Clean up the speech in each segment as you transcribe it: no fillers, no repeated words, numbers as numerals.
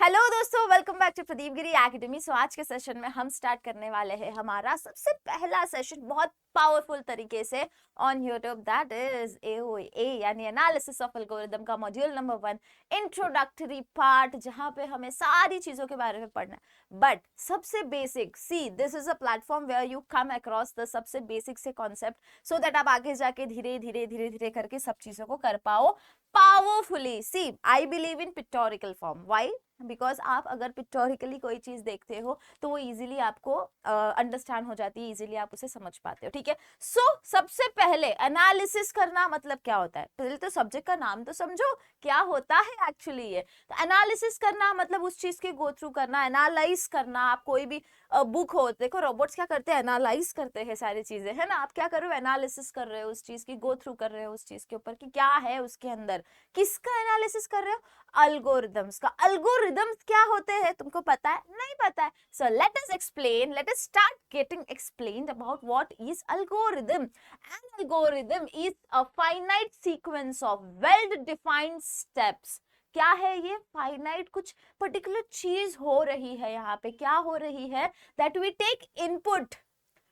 Hello दोस्तों, welcome back to Pradeep Giri academy. So आज के सेशन में हम स्टार्ट करने वाले हैं हमारा सबसे पहला सेशन बहुत पावरफुल तरीके से on YouTube, that is AOA यानी एनालिसिस ऑफ एल्गोरिथम का मॉड्यूल नंबर 1 इंट्रोडक्टरी पार्ट, जहां पे हमें सारी चीजों के बारे में पढ़ना है। बट सबसे basic, see this is a platform where you come across the सबसे बेसिक से कॉन्सेप्ट, सो दैट आप आगे जाके धीरे धीरे धीरे धीरे करके सब चीजों को कर पाओ powerfully. See I believe in pictorical form. Why? Because आप अगर पिक्टोरिकली कोई चीज देखते हो तो वो इजीली आपको अंडरस्टैंड हो जाती है, इजीली आप उसे समझ पाते हो। ठीक है, सो सबसे पहले एनालिसिस करना मतलब क्या होता है? पहले तो सब्जेक्ट का नाम तो समझो क्या होता है एक्चुअली। ये तो एनालिसिस करना मतलब उस चीज के गो थ्रू करना, एनालाइज करना। आप कोई भी बुक हो, देखो रोबोट्स क्या करते हैं, एनालाइज करते हैं सारी चीजें, है ना। आप क्या कर रहे हो, एनालिसिस कर रहे हो उस चीज की, गो थ्रू कर रहे हो उस चीज के ऊपर कि क्या है उसके अंदर। किसका एनालिसिस कर रहे हो? अल्गोरिदम्स का। अल्गोरिदम्स क्या होते हैं तुमको पता है? नहीं पता है? So let us explain, let us start getting explained about what is algorithm. An algorithm is a finite sequence of well defined steps. क्या है ये? फाइनाइट कुछ पर्टिकुलर चीज हो रही है, यहाँ पे क्या हो रही है? That we take input.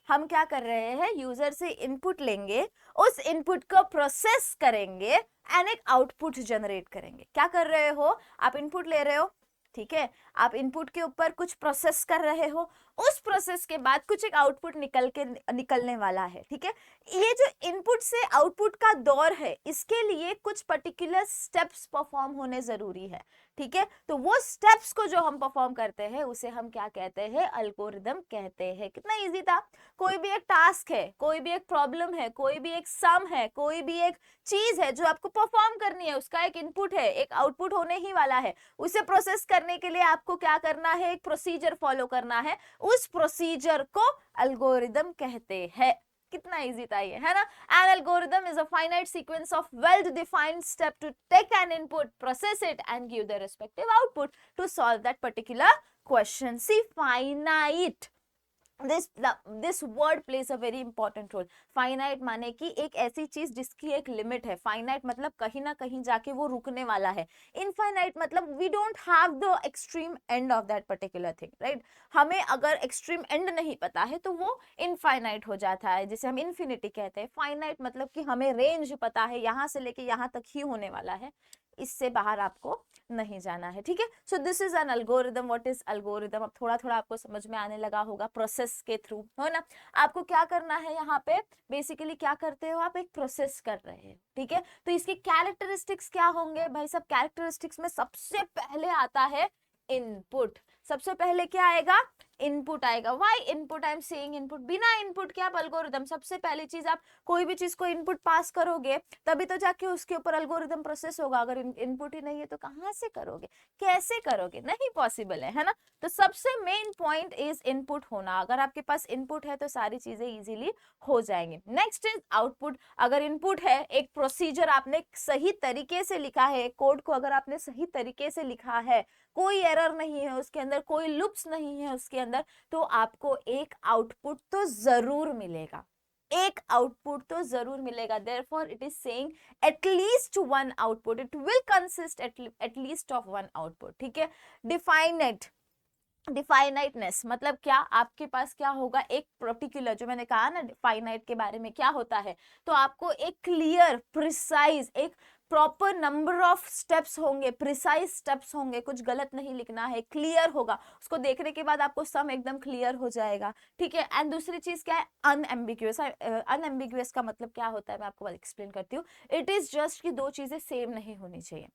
हम क्या कर रहे हैं, यूजर से इनपुट लेंगे, उस इनपुट को प्रोसेस करेंगे एंड एक आउटपुट जनरेट करेंगे। क्या कर रहे हो आप? इनपुट ले रहे हो, ठीक है, आप इनपुट के ऊपर कुछ प्रोसेस कर रहे हो, उस प्रोसेस के बाद कुछ एक आउटपुट निकलने वाला है। ठीक है, ये जो इनपुट से आउटपुट का दौर है, इसके लिए कुछ पर्टिकुलर स्टेप्स परफॉर्म होने जरूरी है। ठीक है, तो वो स्टेप्स को जो हम परफॉर्म करते हैं उसे हम क्या कहते हैं? अल्गोरिदम कहते हैं। कितना इजी था। कोई भी एक टास्क है, कोई भी एक प्रॉब्लम है, कोई भी एक सम है, कोई भी एक चीज है जो आपको परफॉर्म करनी है, उसका एक इनपुट है, एक आउटपुट होने ही वाला है। उसे प्रोसेस करने के लिए आपको क्या करना है? एक प्रोसीजर फॉलो करना है। उस प्रोसीजर को एल्गोरिदम कहते हैं। कितना इजी था ये, है ना। An algorithm is a finite sequence of well-defined steps to take an input, process it, and give the respective output to solve that particular question. See, finite. This word plays a very important role. Finite माने कि एक ऐसी चीज जिसकी एक limit है। Finite मतलब कहीं ना कहीं जाके वो रुकने वाला है। इनफाइनाइट मतलब we don't have the extreme end of that particular thing, right. हमें अगर एक्सट्रीम एंड नहीं पता है तो वो इनफाइनाइट हो जाता है, जिसे हम इन्फिनिटी कहते हैं। फाइनाइट मतलब कि हमें रेंज पता है, यहाँ से लेके यहाँ तक ही होने वाला है, इससे बाहर आपको नहीं जाना है। ठीक है, so this is an algorithm. What is algorithm? अब थोड़ा थोड़ा आपको समझ में आने लगा होगा प्रोसेस के थ्रू, है ना। आपको क्या करना है यहाँ पे? बेसिकली क्या करते हो आप? एक प्रोसेस कर रहे हैं। ठीक है, तो इसकी कैरेक्टरिस्टिक्स क्या होंगे भाई? सब कैरेक्टरिस्टिक्स में सबसे पहले आता है इनपुट। सबसे पहले क्या आएगा? इनपुट आएगा। Why input? I am saying input. बिना इनपुट के आप अल्गोरिदम, सबसे पहली चीज आप कोई भी चीज को इनपुट पास करोगे तभी तो जाके उसके ऊपर अल्गोरिदम प्रोसेस होगा। अगर इनपुट ही नहीं है तो कहां से करोगे, कैसे करोगे? नहीं पॉसिबल है ना। तो सबसे मेन पॉइंट इज इनपुट होना। अगर आपके पास इनपुट है तो सारी चीजें इजीली हो जाएंगी। Next is output. अगर इनपुट है, एक प्रोसीजर आपने सही तरीके से लिखा है, कोड को अगर आपने सही तरीके से लिखा है, कोई एरर नहीं है उसके अंदर, कोई लूप्स नहीं है उसके अंदर, तो आपको एक आउटपुट तो जरूर मिलेगा। एक आउटपुट तो जरूर मिलेगा। therefore it is saying at least one output, it will consist at least of one output. ठीक है, डिफाइनेट, डिफाइनाइटनेस मतलब क्या? आपके पास क्या होगा? एक पर्टिकुलर, जो मैंने कहा ना फाइनाइट के बारे में क्या होता है, तो आपको एक क्लियर, प्रिसाइज, एक प्रॉपर नंबर ऑफ स्टेप्स होंगे, प्रिसाइज स्टेप्स होंगे, कुछ गलत नहीं लिखना है, क्लियर होगा। उसको देखने के बाद आपको सम एकदम क्लियर हो जाएगा। ठीक है, एंड दूसरी चीज क्या है? अनएम्बिग्यूअस। अनएम्बिग्यूअस का मतलब क्या होता है, मैं आपको एक्सप्लेन करती हूँ। इट इज जस्ट कि दो चीजें सेम नहीं होनी चाहिए।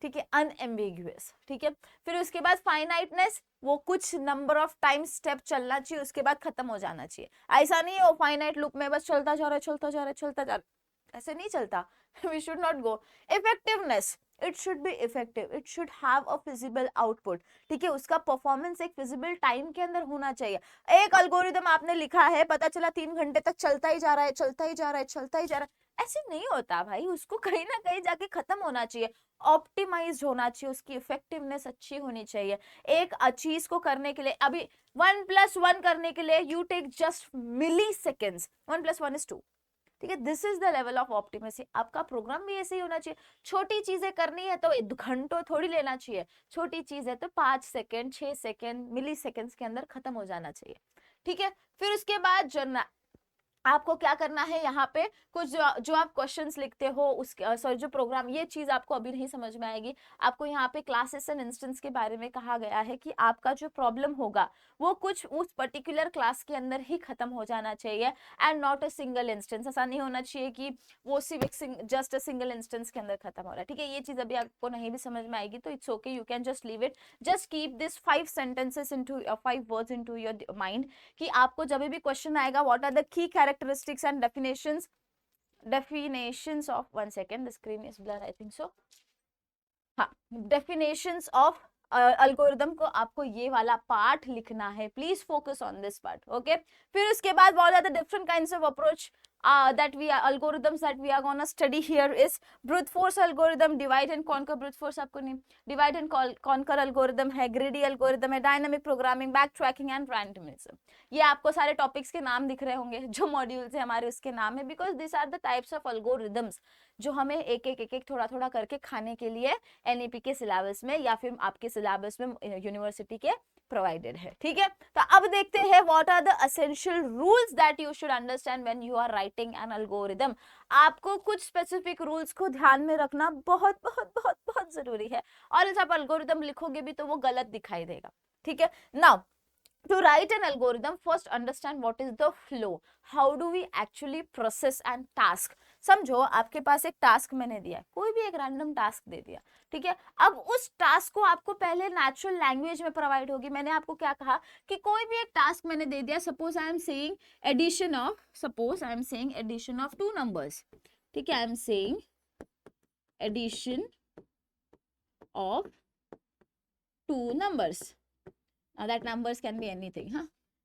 ठीक है, अनएम्बिग्यूअस। ठीक है, फिर उसके बाद फाइनाइटनेस, वो कुछ नंबर ऑफ टाइम स्टेप चलना चाहिए, उसके बाद खत्म हो जाना चाहिए। ऐसा नहीं है वो फाइनाइट लूप में बस चलता जा रहा है, चलता जा रहा है, चलता जा रहा है, ऐसे नहीं चलता। We should not go. Effectiveness, it should be effective, it should have a feasible output. ठीक है, उसका परफॉर्मेंस एक फिजिबल टाइम के अंदर होना चाहिए। एक अल्गोरिदम आपने लिखा है, पता चला 3 घंटे तक चलता ही जा रहा है, चलता ही जा रहा है, चलता ही जा रहा है, ऐसे नहीं होता भाई। उसको कहीं ना कहीं जाके खत्म होना चाहिए, ऑप्टिमाइज होना चाहिए, उसकी इफेक्टिवनेस अच्छी होनी चाहिए। एक चीज को करने के लिए, अभी 1+1 करने के लिए you take just milliseconds, 1+1 is 2, ठीक है, this is the level of optimacy. आपका प्रोग्राम भी ऐसे ही होना चाहिए। छोटी चीजें करनी है तो घंटों थोड़ी लेना चाहिए, छोटी चीज है तो 5 सेकेंड 6 सेकेंड मिली सेकेंड्स के अंदर खत्म हो जाना चाहिए। ठीक है, फिर उसके बाद जो आपको क्या करना है, यहाँ पे कुछ जो आप क्वेश्चंस लिखते हो उसके सॉरी जो प्रोग्राम, ये चीज आपको अभी नहीं समझ में आएगी। आपको यहाँ पे क्लासेस एंड इंस्टेंस के बारे में कहा गया है कि आपका जो प्रॉब्लम होगा वो कुछ उस पर्टिकुलर क्लास के अंदर ही खत्म हो जाना चाहिए and not a single instance. ऐसा नहीं होना चाहिए कि वो सिर्फ जस्ट अ सिंगल इंस्टेंस के अंदर खत्म हो रहा है। ठीक है, ये चीज अभी आपको नहीं भी समझ में आएगी तो it's okay, you can just leave it, just keep this 5 sentences into 5 words into your mind कि आपको जब भी क्वेश्चन आएगा what are the key characteristics and definitions of, one second, the screen is blur, I think so, हाँ, definitions of algorithm को आपको ये वाला पार्ट लिखना है। Please focus on this part, okay. फिर उसके बाद बहुत ज्यादा different kinds of approach that we are algorithms that we are gonna study here is brute force algorithm, divide and conquer, brute force आपको नहीं, divide and conquer algorithm है, greedy algorithm है, dynamic programming, backtracking and randomism। ये आपको सारे topics के नाम दिख रहे होंगे, जो मॉड्यूल्स है हमारे उसके नाम है, because this are the types of algorithms जो हमें एक एक थोड़ा थोड़ा करके खाने के लिए एनईपी के सिलेबस में या फिर आपके सिलेबस में यूनिवर्सिटी के प्रोवाइडेड है। ठीक है, तो अब देखते हैं what are the essential rules that you should understand when you are writing an algorithm. आपको कुछ स्पेसिफिक रूल्स को ध्यान में रखना बहुत बहुत बहुत बहुत जरूरी है, और इस आप एल्गोरिथम लिखोगे भी तो वो गलत दिखाई देगा। ठीक है, now to write an algorithm, first understand what is the flow, how do we actually process and task। समझो आपके पास एक टास्क मैंने दिया, कोई भी एक रैंडम टास्क दे दिया, ठीक है। अब उस टास्क को आपको पहले नेचुरल लैंग्वेज में प्रोवाइड होगी। मैंने आपको क्या कहा कि कोई भी एक टास्क मैंने दे दिया, suppose I am saying addition of 2 numbers, ठीक है, I am saying addition of 2 numbers, that numbers can be anything, huh?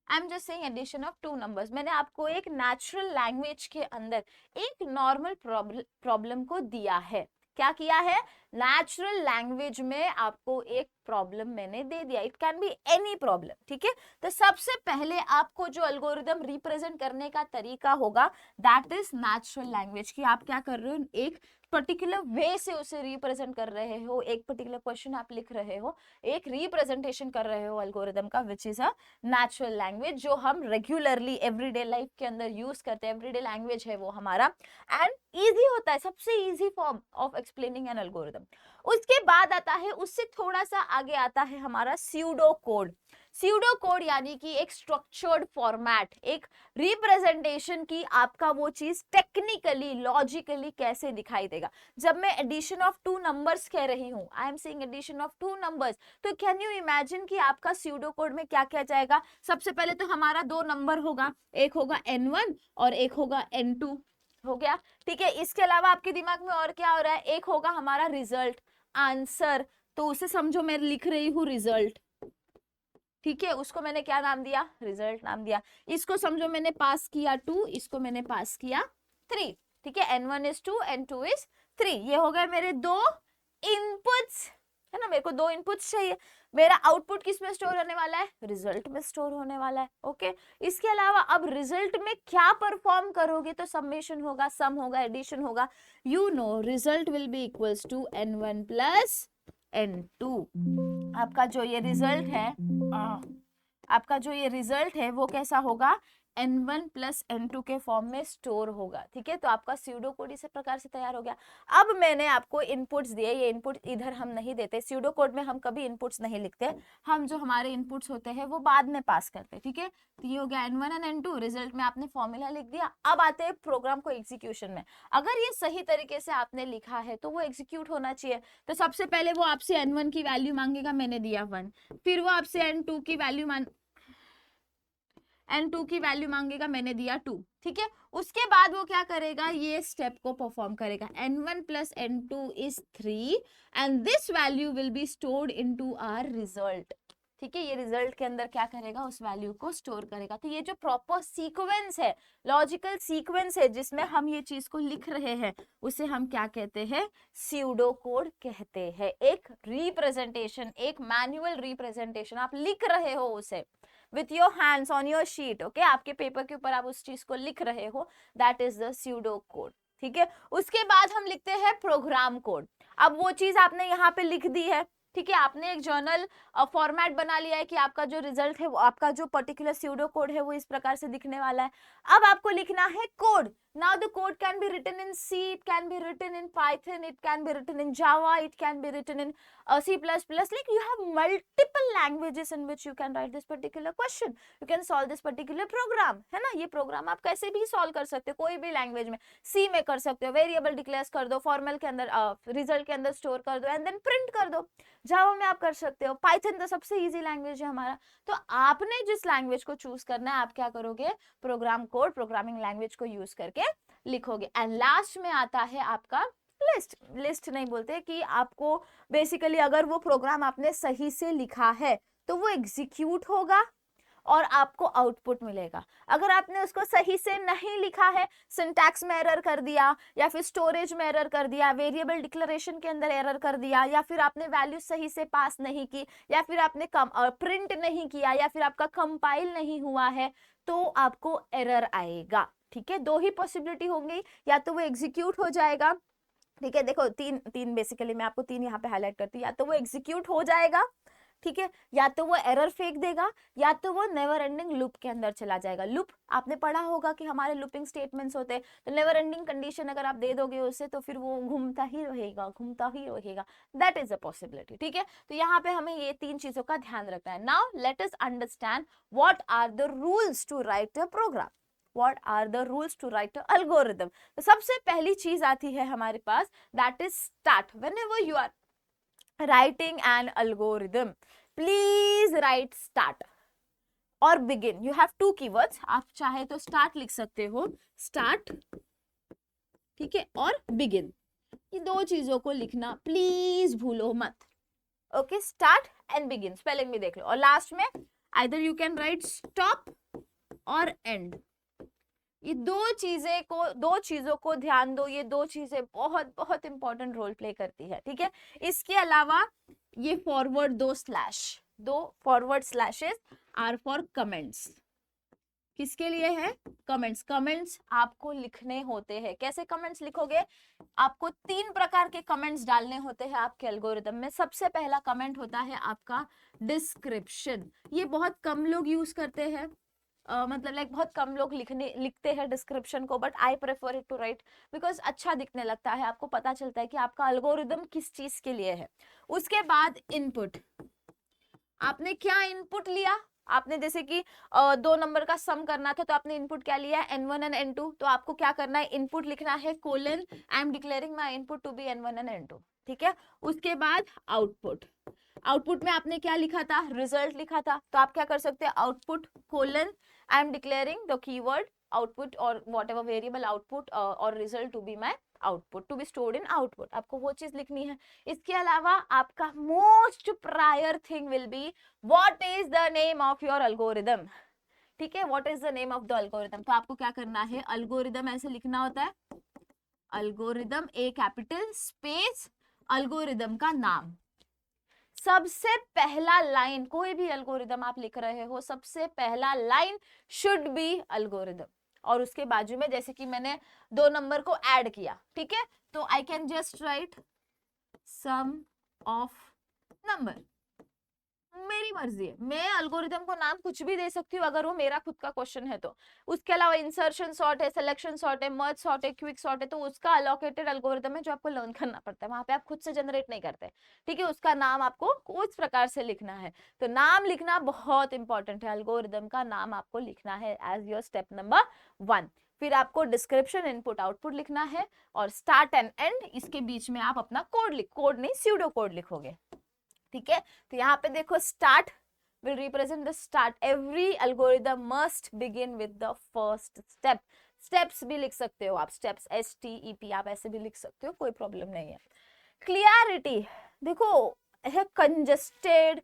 I'm just saying addition of 2 numbers। मैंने आपको एक नेचुरल लैंग्वेज के अंदर एक नॉर्मल प्रॉब्लम को दिया है। क्या किया है? नेचुरल लैंग्वेज में आपको एक प्रॉब्लम मैंने दे दिया, it can be any problem. ठीक है, तो सबसे पहले आपको जो एल्गोरिदम रिप्रेजेंट करने का तरीका होगा दैट इज नेचुरल लैंग्वेज, कि आप क्या कर रहे हो, एक पर्टिकुलर वे से उसे रिप्रेजेंट कर रहे हो, एक पर्टिकुलर क्वेश्चन आप लिख रहे हो, एक रिप्रेजेंटेशन कर रहे हो एल्गोरिदम का, which is a natural language, जो हम रेगुलरली एवरीडे लाइफ के अंदर यूज करते हैं, एवरीडे लैंग्वेज है वो हमारा, एंड इजी होता है, सबसे easy form of explaining N algorithm. उसके बाद आता है, उससे थोड़ा सा आगे आता है हमारा स्यूडो कोड। स्यूडो कोड यानी कि एक स्ट्रक्चर्ड फॉर्मेट, एक रिप्रेजेंटेशन की आपका वो चीज टेक्निकली लॉजिकली कैसे दिखाई देगा। जब मैं एडिशन ऑफ 2 नंबर्स कह रही हूं, I am saying addition of 2 numbers, तो कैन यू इमेजिन कि आपका स्यूडो कोड में क्या क्या जाएगा। सबसे पहले तो हमारा 2 नंबर होगा, एक होगा n1 और एक होगा n2, हो गया। ठीक है, इसके अलावा आपके दिमाग में और क्या हो रहा है, एक होगा हमारा रिजल्ट, आंसर, तो उसे समझो मैं लिख रही हूँ रिजल्ट। ठीक है, उसको मैंने क्या नाम दिया, रिजल्ट नाम दिया। इसको समझो मैंने पास किया 2, इसको मैंने पास किया 3। ठीक है, n1 is 2 n2 is 3, ये हो गए मेरे 2 इनपुट्स, है ना। मेरे को 2 इनपुट्स चाहिए, मेरा आउटपुट किस में स्टोर होने वाला है, रिजल्ट में स्टोर होने वाला है। ओके, इसके अलावा अब रिजल्ट में क्या परफॉर्म करोगे, तो समेशन होगा, सम होगा, एडिशन होगा। You know result will be equals to n1 plus n2। आपका जो ये रिजल्ट है, आपका जो ये रिजल्ट है वो कैसा होगा, n1 प्लस n2 के फॉर्म में स्टोर होगा। ठीक है, तो आपका स्यूडो कोड इस प्रकार से तैयार हो गया। अब मैंने आपको इनपुट्स दिए, ये इनपुट इधर हम नहीं देते, स्यूडो कोड में हम कभी इनपुट्स नहीं लिखते, हम जो हमारे इनपुट्स होते हैं वो बाद में पास करते हैं। ठीक है, तो ये हो गया n1 एंड n2, रिजल्ट में आपने फॉर्मूला लिख दिया। अब आते हैं प्रोग्राम को एग्जीक्यूशन में। अगर ये सही तरीके से आपने लिखा है तो वो एग्जीक्यूट होना चाहिए। तो सबसे पहले वो आपसे n1 की वैल्यू मांगेगा, मैंने दिया 1, फिर वो आपसे n2 की वैल्यू n2 की वैल्यू मांगेगा, मैंने दिया 2। ठीक है, उसके बाद वो क्या करेगा, ये स्टेप को परफॉर्म करेगा, n1 plus n2 is 3 and this value will be stored into our result. ठीक है, ये रिजल्ट के अंदर क्या करेगा, उस वैल्यू को स्टोर करेगा। तो ये जो प्रॉपर सीक्वेंस है, लॉजिकल सीक्वेंस है जिसमें हम ये चीज को लिख रहे हैं, उसे हम क्या कहते हैं, स्यूडो कोड कहते हैं। एक रिप्रेजेंटेशन, एक मैनुअल रिप्रेजेंटेशन आप लिख रहे हो उसे, with your hands on your sheet, okay, आपके पेपर के ऊपर आप उस चीज को लिख रहे हो, that is the pseudo code, ठीक है। उसके बाद हम लिखते हैं प्रोग्राम कोड। अब वो चीज आपने यहाँ पे लिख दी है, ठीक है, आपने एक जर्नल फॉर्मेट बना लिया है कि आपका जो रिजल्ट है, वो आपका जो पर्टिकुलर स्यूडो कोड है वो इस प्रकार से दिखने वाला है। अब आपको लिखना है code. Now the code can be written in C, it can be written in Python, it can be written in Java, it can be written in C++. Like you have multiple languages in which you can write this particular question. You can solve this particular program, है ना। ये programme आप कैसे भी solve कर सकते हो, कोई भी लैंग्वेज में। C में कर सकते हो, वेरिएबल डिक्लेयर कर दो, फॉर्मल के अंदर रिजल्ट के अंदर स्टोर कर दो एंड देन प्रिंट कर दो। जावा में आप कर सकते हो, पाइथन तो सबसे इजी लैंग्वेज है हमारा। तो आपने जिस लैंग्वेज को चूज करना है, आप क्या करोगे, प्रोग्राम कोड, प्रोग्रामिंग लैंग्वेज को यूज करके लिखोगे। एंड लास्ट में आता है आपका लिस्ट। लिस्ट नहीं बोलते कि आपको बेसिकली अगर वो प्रोग्राम आपने सही से लिखा है तो वो एग्जीक्यूट होगा और आपको आउटपुट मिलेगा। अगर आपने उसको सही से नहीं लिखा है, सिंटैक्स में एरर कर दिया, या फिर स्टोरेज में एरर कर दिया, वेरिएबल डिक्लेरेशन के अंदर एरर कर दिया, या फिर आपने वैल्यू सही से पास नहीं की, या फिर आपने प्रिंट नहीं किया, या फिर आपका कंपाइल नहीं हुआ है, तो आपको एरर आएगा, ठीक है। दो ही पॉसिबिलिटी होंगी, या तो वो एग्जीक्यूट हो जाएगा, ठीक है। देखो तीन बेसिकली मैं आपको तीन यहाँ पे हाईलाइट करती हूँ, या तो वो एग्जीक्यूट हो जाएगा, ठीक है, या तो वो एरर फेंक देगा, या तो वो नेवर एंडिंग लूप के अंदर चला जाएगा। लूप आपने पढ़ा होगा कि हमारे लूपिंग स्टेटमेंट्स होते हैं, तो नेवर एंडिंग कंडीशन अगर आप दे दोगे उसे तो फिर वो घूमता ही रहेगा, दैट इज अ पॉसिबिलिटी, ठीक है। तो यहाँ पे हमें ये तीन चीजों का ध्यान रखना है। Now let us understand what are the rules to write a program, what are the rules to write a algorithm। तो सबसे पहली चीज आती है हमारे पास, that is start। whenever you are writing an algorithm, please write start और begin। you have two keywords, आप चाहे तो start लिख सकते हो, start, ठीक है, और begin, ये दो चीजों को लिखना प्लीज भूलो मत, okay. start and begin spelling भी देख लो, और लास्ट में either you can write stop और end। ये दो चीजों को ध्यान दो, ये दो चीजें बहुत बहुत इंपॉर्टेंट रोल प्ले करती है, ठीक है। इसके अलावा ये दो forward slashes are for comments. किसके लिए है, कमेंट्स आपको लिखने होते हैं। कैसे कमेंट्स लिखोगे, आपको तीन प्रकार के कमेंट्स डालने होते हैं आपके एल्गोरिदम में। सबसे पहला कमेंट होता है आपका डिस्क्रिप्शन। ये बहुत कम लोग यूज करते हैं, मतलब लाइक बहुत कम लोग लिखते हैं डिस्क्रिप्शन को, but I prefer it to write because अच्छा दिखने लगता है, आपको पता चलता है कि आपका एल्गोरिदम किस चीज के लिए है। उसके बाद इनपुट, आपने क्या इनपुट लिया, आपने जैसे कि 2 नंबर का सम करना था तो आपने इनपुट क्या लिया, n1 एंड n2, तो आपको क्या करना है, इनपुट लिखना है colon, I am declaring my input to be n1 and n2, ठीक है। उसके बाद आउटपुट में आपने क्या लिखा था, रिजल्ट लिखा था, तो आप क्या कर सकते हैं, output colon, I am declaring the keyword output और वॉट एवर वेरिएबल आउटपुट और result to be my output to be stored in output, आपको वो चीज लिखनी है। इसके अलावा आपका most prior thing will be what is the name of your algorithm, ठीक है, what is the name of the algorithm. तो आपको क्या करना है, एल्गोरिदम ऐसे लिखना होता है, एल्गोरिदम ए कैपिटल स्पेस एल्गोरिदम का नाम। सबसे पहला लाइन, कोई भी एल्गोरिदम आप लिख रहे हो, सबसे पहला लाइन शुड बी एल्गोरिदम, और उसके बाजू में जैसे कि मैंने 2 नंबर को ऐड किया, ठीक है, तो I can just write some of number. मेरी मर्जी है, मैं एल्गोरिदम को नाम कुछ भी दे सकती हूँ अगर वो मेरा खुद का क्वेश्चन है तो। उसके अलावा इंसर्शन सॉर्ट है, सिलेक्शन सॉर्ट है, मर्ज सॉर्ट है, क्विक सॉर्ट है, तो उसका अलोकेटेड एल्गोरिदम है जो आपको लर्न करना पड़ता है, वहां पे आप खुद से जनरेट नहीं करते, ठीक है। उसका नाम आपको उस प्रकार से लिखना है, तो नाम लिखना बहुत इंपॉर्टेंट है, एल्गोरिदम का नाम आपको लिखना है एज योर स्टेप नंबर 1। फिर आपको डिस्क्रिप्शन, इनपुट, आउटपुट लिखना है, और स्टार्ट एंड एंड, इसके बीच में आप अपना कोड नहीं स्यूडो कोड लिखोगे, ठीक है। तो यहाँ पे देखो, start will represent the start, every algorithm must begin with the first step। steps भी लिख सकते हो आप, steps STEP आप ऐसे भी लिख सकते हो, कोई प्रॉब्लम नहीं है। क्लियरिटी, देखो है कंजस्टेड,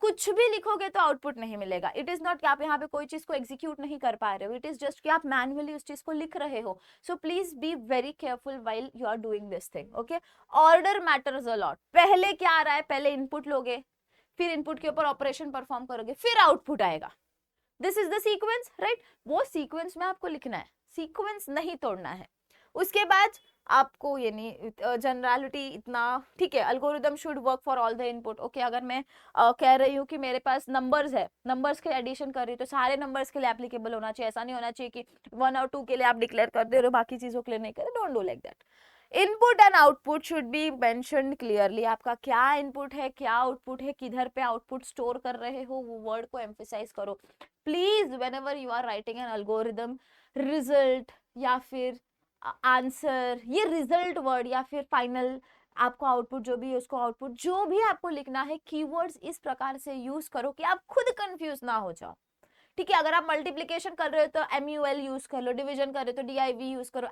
कुछ भी लिखोगे तो आउटपुट नहीं मिलेगा। इट इज नॉट कि आप यहाँ पे कोई चीज को एग्जीक्यूट नहीं कर पा रहे हो, इट इज जस्ट कि आप मैन्युअली उस चीज को लिख रहे हो। So please be very careful while you are doing this thing, okay. Order matters a lot. पहले क्या आ रहा है, पहले इनपुट लोगे, फिर इनपुट के ऊपर ऑपरेशन परफॉर्म करोगे, फिर आउटपुट आएगा, this is the sequence, right? वो सीक्वेंस में आपको लिखना है, सीक्वेंस नहीं तोड़ना है। उसके बाद आपको यानी जनरलिटी इतना, ठीक है, algorithm should work for all the input. Okay, अगर मैं कह रही हूँ कि मेरे पास नंबर्स है, नंबर्स के एडिशन कर रही हूँ, तो सारे नंबर्स के लिए एप्लीकेबल होना चाहिए। ऐसा नहीं होना चाहिए कि 1 और 2 के लिए आप डिक्लेयर कर दे रहे हो, बाकी चीजों के लिए नहीं कर रहे। Don't do like that. Input and output should be mentioned clearly. आपका क्या इनपुट है, क्या आउटपुट है, किधर पे आउटपुट स्टोर कर रहे हो, वो वर्ड को एम्फेसाइज करो please whenever you are writing an algorithm. Result या फिर आंसर, ये रिजल्ट वर्ड या फिर फाइनल आपको आउटपुट जो भी है उसको आउटपुट, जो भी आपको लिखना है, कीवर्ड्स इस प्रकार से यूज करो कि आप खुद कंफ्यूज ना हो जाओ। ठीक है, अगर आप मल्टीप्लिकेशन कर रहे हो तो MUL यूज कर लो, डिवीजन कर रहे हो तो DIV यूज करो,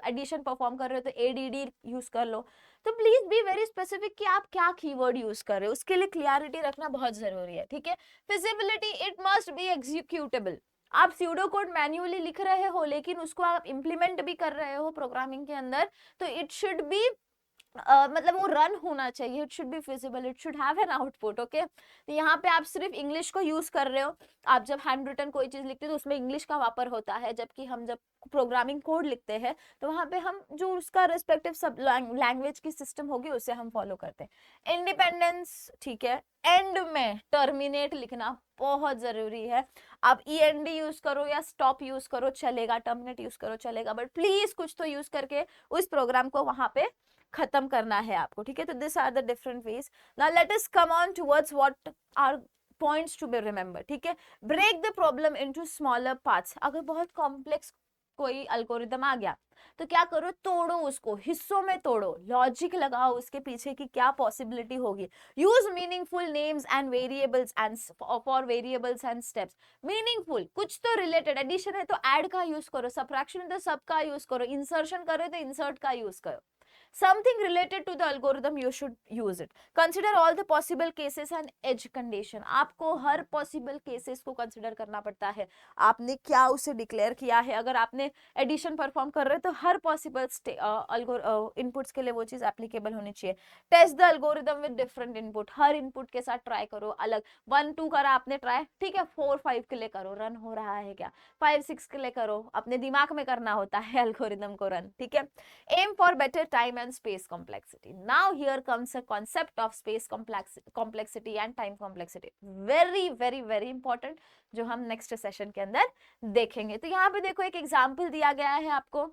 एडिशन परफॉर्म कर रहे हो तो ADD यूज कर लो। तो प्लीज बी वेरी स्पेसिफिक कि आप क्या कीवर्ड यूज कर रहे हो, उसके लिए क्लियरिटी रखना बहुत जरूरी है। ठीक है, feasibility, it must be executable. आप स्यूडो कोड मैन्युअली लिख रहे हो लेकिन उसको आप इंप्लीमेंट भी कर रहे हो प्रोग्रामिंग के अंदर, तो इट शुड बी मतलब वो रन होना चाहिए, it should B feasible, it should have an output. Okay, तो यहाँ पे आप सिर्फ इंग्लिश को यूज कर रहे हो। आप जब हैंड रिटन कोई चीज लिखते हो तो उसमें इंग्लिश का वापर होता है, जबकि हम जब प्रोग्रामिंग कोड लिखते हैं तो वहां पे हम जो उसका रेस्पेक्टिव सब लैंग्वेज की सिस्टम होगी उसे हम फॉलो करते हैं। इंडिपेंडेंस, ठीक है, एंड में टर्मिनेट लिखना बहुत जरूरी है। आप END यूज करो या स्टॉप यूज करो चलेगा, टर्मिनेट यूज करो चलेगा, बट प्लीज कुछ तो यूज करके उस प्रोग्राम को वहां पे खत्म करना है आपको। ठीक है, तो this are the different ways. Now let us come on towards what are points to be remember. ठीक है, break the problem into smaller parts. अगर बहुत कॉम्प्लेक्स कोई अल्गोरिदम आ गया तो क्या करो, तोड़ो उसको, हिस्सों में तोड़ो, लॉजिक लगाओ उसके पीछे की क्या पॉसिबिलिटी होगी। Use meaningful names and variables and for variables and steps. Meaningful, कुछ तो रिलेटेड, एडिशन है तो ऐड का यूज करो, सबट्रैक्शन है तो सब का यूज करो, इंसर्शन करे तो इंसर्ट का यूज करो। Something related to the algorithm, you should use it. Consider all the possible cases and edge condition. आपको हर possible cases को consider करना पड़ता है, आपने क्या उसे declare किया है। अगर आपने addition perform कर रहे हो तो हर possible inputs के लिए वो चीज applicable होनी चाहिए। Test the algorithm with different input. Her input के साथ try करो अलग। 1 2 करा आपने try, ठीक है, 4 5 के लिए करो, रन हो रहा है क्या, 5 6 के लिए करो, अपने दिमाग में करना होता है algorithm को रन। ठीक है, aim for better time and space complexity. Now here comes a concept of space complexity and time complexity. Very very very important, जो हम next session के अंदर देखेंगे। तो यहाँ पे देखो एक एग्जाम्पल दिया गया है आपको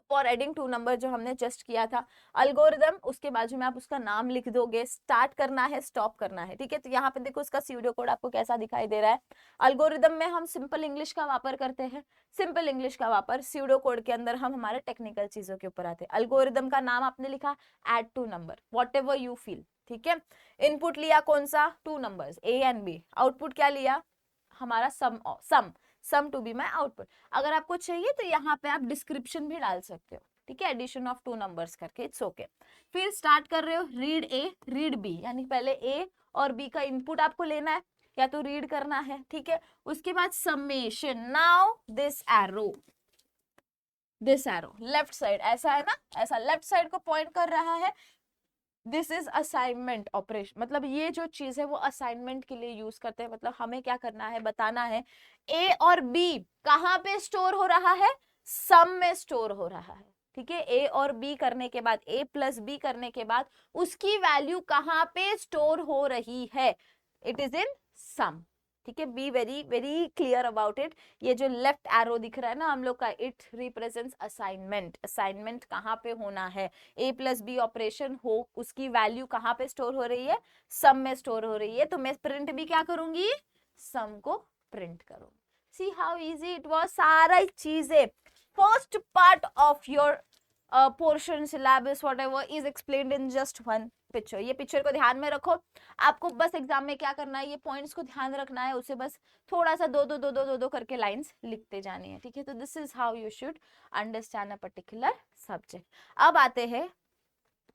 फॉर एडिंग 2 नंबर, जो हमने जस्ट किया था अल्गोरिदम, उसके बाजू में आप उसका नाम लिख दोगे, स्टार्ट करना है, स्टॉप करना है। ठीक है, तो यहाँ पे देखो उसका स्यूडो कोड आपको कैसा दिखाई दे रहा है। अल्गोरिदम में हम सिंपल इंग्लिश का वापर करते हैं, सिंपल इंग्लिश का वापर। स्यूडो कोड के अंदर हम हमारे टेक्निकल चीजों के ऊपर आते हैं। अल्गोरिदम का नाम आपने लिखा add 2 number, whatever you feel. ठीक है, इनपुट लिया कौन सा, 2 numbers A and B। Output क्या लिया, हमारा sum to be my output. अगर आपको चाहिए तो यहाँ पे आप डिस्क्रिप्शन भी डाल सकते हो। ठीक है, एडिशन ऑफ 2 नंबर्स करके, इट्स ओके। फिर स्टार्ट कर रहे हो, रीड A रीड B, यानी पहले A और B का इनपुट आपको लेना है या तो रीड करना है। ठीक है, उसके बाद summation. Now this arrow left side, ऐसा है ना, ऐसा लेफ्ट साइड को पॉइंट कर रहा है। दिस इज असाइनमेंट ऑपरेशन, मतलब ये जो चीज है वो असाइनमेंट के लिए यूज करते हैं। मतलब हमें क्या करना है, बताना है A और B कहाँ पे स्टोर हो रहा है, सम में स्टोर हो रहा है। ठीक है, A और B करने के बाद, A प्लस B करने के बाद उसकी वैल्यू कहाँ पे स्टोर हो रही है, इट इज इन सम। ठीक है, be very very clear about it. ये जो लेफ्ट एरो दिख रहा है ना हम लोग का, इट रिप्रेजेंट्स असाइनमेंट। असाइनमेंट कहाँ पे होना है, A प्लस बी ऑपरेशन हो, उसकी वैल्यू कहाँ पे स्टोर हो रही है, सम में स्टोर हो रही है। तो मैं प्रिंट भी क्या करूंगी, सम को प्रिंट करूंगी। See how easy it was. सारा चीजें first part of your portion syllabus whatever is explained in just one picture. ये पिक्चर को ध्यान में रखो, आपको बस एग्जाम में क्या करना है, ये पॉइंट्स को ध्यान रखना है, उसे बस थोड़ा सा दो करके लाइंस लिखते जानी है। ठीक है, तो this is how you should understand a particular subject. अब आते हैं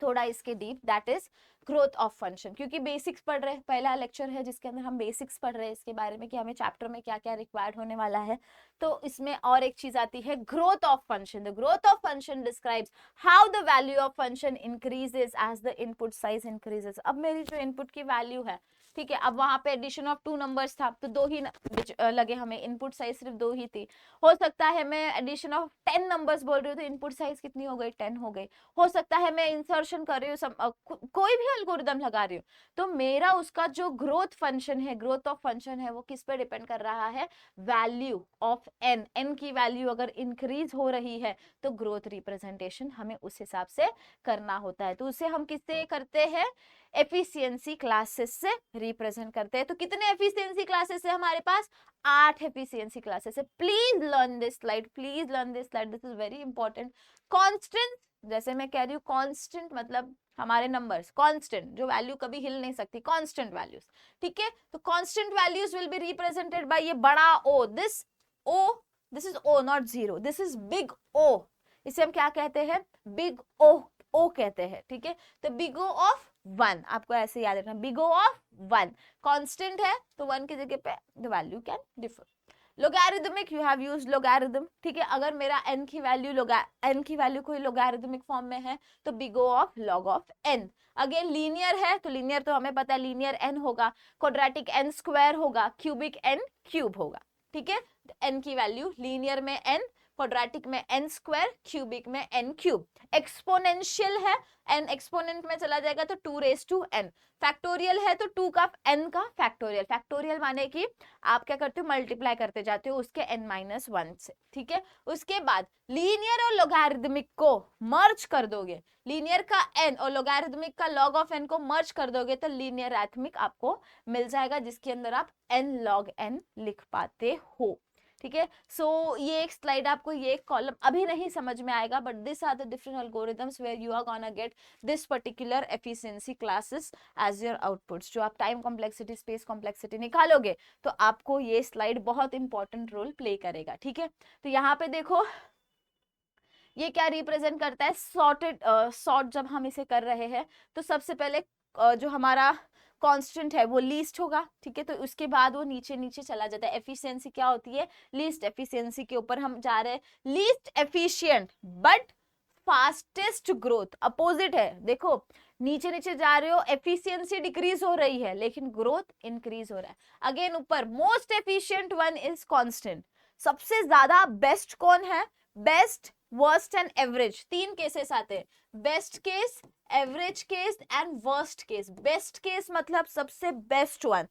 थोड़ा इसके deep, that is growth of function. क्योंकि बेसिक्स पढ़ रहे हैं, पहला लेक्चर है जिसके अंदर हम बेसिक्स पढ़ रहे हैं इसके बारे में कि हमें चैप्टर में क्या क्या रिक्वायर्ड होने वाला है। तो इसमें और एक चीज आती है growth of function. The growth of function describes how the value of function increases as the input size increases. अब मेरी जो इनपुट की वैल्यू है ठीक है, अब वहां पे एडिशन ऑफ 2 नंबर्स था तो 2 ही लगे हमें, इनपुट साइज सिर्फ 2 ही थी। हो सकता है मैं एडिशन ऑफ 10 नंबर्स बोल रही हूँ तो इनपुट साइज कितनी हो गई, 10 हो गई। हो सकता है मैं इंसर्शन कर रही हूँ, कोई भी एल्गोरिदम लगा रही हूँ, तो मेरा उसका जो ग्रोथ फंक्शन है, ग्रोथ ऑफ फंक्शन है, वो किस पे डिपेंड कर रहा है, वैल्यू ऑफ एन। एन की वैल्यू अगर इंक्रीज हो रही है तो ग्रोथ रिप्रेजेंटेशन हमें उस हिसाब से करना होता है। तो उसे हम किससे करते हैं, एफिशिएंसी क्लासेस से रिप्रेजेंट करते हैं। तो कितने एफिशिएंसी क्लासेस है हमारे पास, 8 एफिशिएंसी क्लासेस है। Please learn this slide, please learn this slide, this is very important. Constant, जैसे मैं कह रही हूँ कांस्टेंट मतलब हमारे नंबर्स कांस्टेंट, जो वैल्यू कभी हिल नहीं सकती, कांस्टेंट वैल्यूज, ठीक है। तो constant values will be represented by ये बड़ा O, this O, this is O not zero, this is big O, इसे हम क्या कहते हैं, बिग ओ, ओ कहते हैं, ठीक है। तो बिग ओ ऑफ 1, आपको ऐसे याद रखना, बिग ओ ऑफ 1, कांस्टेंट है तो 1 की जगह पे the value can differ. Logarithmic, you have used logarithm, ठीक है। अगर मेरा n की वैल्यू कोई लोगैरिथमिक फॉर्म में है तो big O of log of n। Again linear है तो लीनियर तो हमें पता है लीनियर n होगा, क्वाड्रेटिक n स्क्वायर होगा, क्यूबिक n क्यूब होगा, ठीक है। n की वैल्यू लीनियर में n, क्वाड्रेटिक में n स्क्वायर, क्यूबिक में n क्यूब। एक्सपोनेंशियल है, n एक्सपोनेंट में चला जाएगा तो 2 रेज टू n। फैक्टोरियल है तो 2 का n का फैक्टोरियल, फैक्टोरियल माने कि आप क्या करते हो, मल्टीप्लाई करते जाते हो उसके n-1 से, ठीक है। उसके बाद लीनियर और लोगैरिथमिक को मर्ज कर दोगे, लीनियर का n और लोगैरिथमिक का log ऑफ n को मर्ज कर दोगे तो लीनियर एरिथमेटिक आपको मिल जाएगा, जिसके अंदर आप n log n लिख पाते हो, ठीक है। सो ये एक स्लाइड आपको, ये एक कॉलम अभी नहीं समझ में आएगा, but this are the different algorithms where you are gonna get this particular efficiency classes as your outputs. जो आप टाइम कॉम्प्लेक्सिटी, स्पेस कॉम्प्लेक्सिटी निकालोगे तो आपको ये स्लाइड बहुत इंपॉर्टेंट रोल प्ले करेगा, ठीक है। तो यहाँ पे देखो ये क्या रिप्रेजेंट करता है, सॉर्ट जब हम इसे कर रहे हैं तो सबसे पहले जो हमारा कांस्टेंट है वो लीस्ट होगा, ठीक है। तो उसके बाद वो नीचे नीचे चला जाता है। एफिशिएंसी क्या होती है, लीस्ट एफिशिएंसी के ऊपर हम जा रहे हैं। Least efficient but fastest growth, opposite है। देखो नीचे नीचे जा रहे हो, एफिशिएंसी डिक्रीज हो रही है लेकिन ग्रोथ इंक्रीज हो रहा है। अगेन ऊपर most efficient one is constant, सबसे ज्यादा बेस्ट कौन है, best, worst and average, 3 cases आते हैं, best case, average case and worst case. Best case मतलब सबसे बेस्ट वन,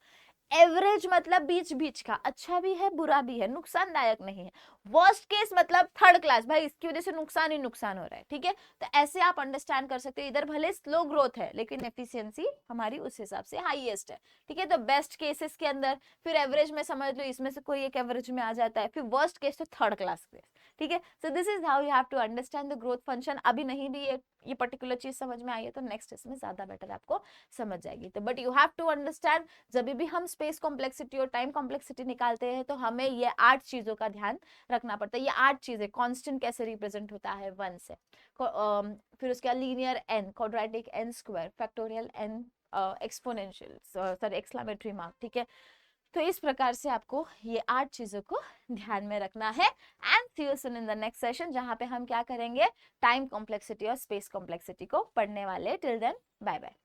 एवरेज मतलब बीच बीच का, अच्छा भी है बुरा भी है, नुकसानदायक नहीं है। वर्स्ट केस मतलब थर्ड क्लास, भाई इसकी वजह से नुकसान ही नुकसान हो रहा है, ठीक है। तो ऐसे आप अंडरस्टैंड कर सकते हो, इधर भले स्लो ग्रोथ है लेकिन एफिशिएंसी हमारी उस हिसाब से हाईएस्ट है, ठीक है। तो बेस्ट केसेस के अंदर, फिर एवरेज में समझ लो इसमें से कोई एक एवरेज में आ जाता है, फिर वर्स्ट केस तो थर्ड क्लास केस, ठीक है। So this is how you have to understand the growth function. अभी नहीं भी ये पर्टिकुलर चीज समझ में आई है तो नेक्स्ट इसमें ज्यादा बेटर आपको समझ जाएगी। तो but you have to understand, जब भी हम स्पेस कॉम्प्लेक्सिटी और टाइम कॉम्प्लेक्सिटी निकालते हैं तो हमें ये 8 चीजों का ध्यान रखना पड़ता है। ये 8 चीजें, कांस्टेंट कैसे रिप्रेजेंट होता है 1 से, फिर उसके बाद linear n, quadratic n square, factorial n, exponential, sorry exclamatory mark, ठीक है। तो इस प्रकार से आपको ये 8 चीजों को ध्यान में रखना है। And see you soon in the next session, जहां पे हम क्या करेंगे, टाइम कॉम्प्लेक्सिटी और स्पेस कॉम्प्लेक्सिटी को पढ़ने वाले। Till then bye bye.